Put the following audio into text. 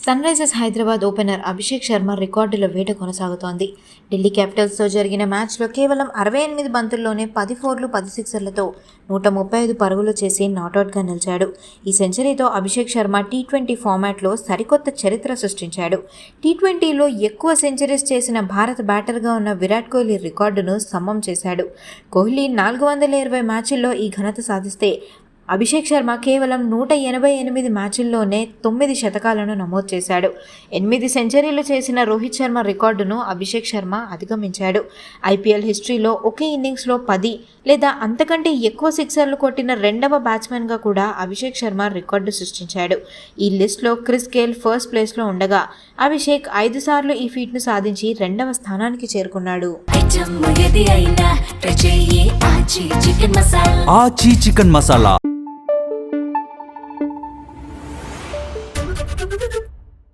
Sun Risers Hyderabad opener Abhishek Sharma రికార్డుల వేట కొనసాగుతోంది. ఢిల్లీ క్యాపిటల్స్తో జరిగిన మ్యాచ్లో కేవలం 68 బంతుల్లోనే 10 4లు 10 సిక్సర్లతో 135 పరుగులు చేసి నాటౌట్గా నిలిచాడు. ఈ సెంచరీతో అభిషేక్ శర్మ టీ20 ఫార్మాట్లో సరికొత్త చరిత్ర సృష్టించాడు. టీ20లో ఎక్కువ సెంచరీస్ చేసిన భారత బ్యాటర్గా ఉన్న విరాట్ కోహ్లీ రికార్డును సమం చేశాడు. కోహ్లీ 420 మ్యాచ్ల్లో ఈ ఘనత సాధిస్తే అభిషేక్ శర్మ కేవలం 188 మ్యాచ్ల్లోనే 9 శతకాలను నమోదు చేశాడు. 8 సెంచరీలు చేసిన రోహిత్ శర్మ రికార్డును అభిషేక్ శర్మ అధిగమించాడు. ఐపీఎల్ హిస్టరీలో ఒకే ఇన్నింగ్స్లో 10 లేదా అంతకంటే ఎక్కువ సిక్సర్లు కొట్టిన రెండవ బ్యాట్స్మెన్గా కూడా అభిషేక్ శర్మ రికార్డు సృష్టించాడు. ఈ లిస్ట్లో క్రిస్ గేల్ ఫస్ట్ ప్లేస్లో ఉండగా అభిషేక్ 5 సార్లు ఈ ఫీట్ను సాధించి రెండవ స్థానానికి చేరుకున్నాడు. ఆచి చికెన్ మసాలా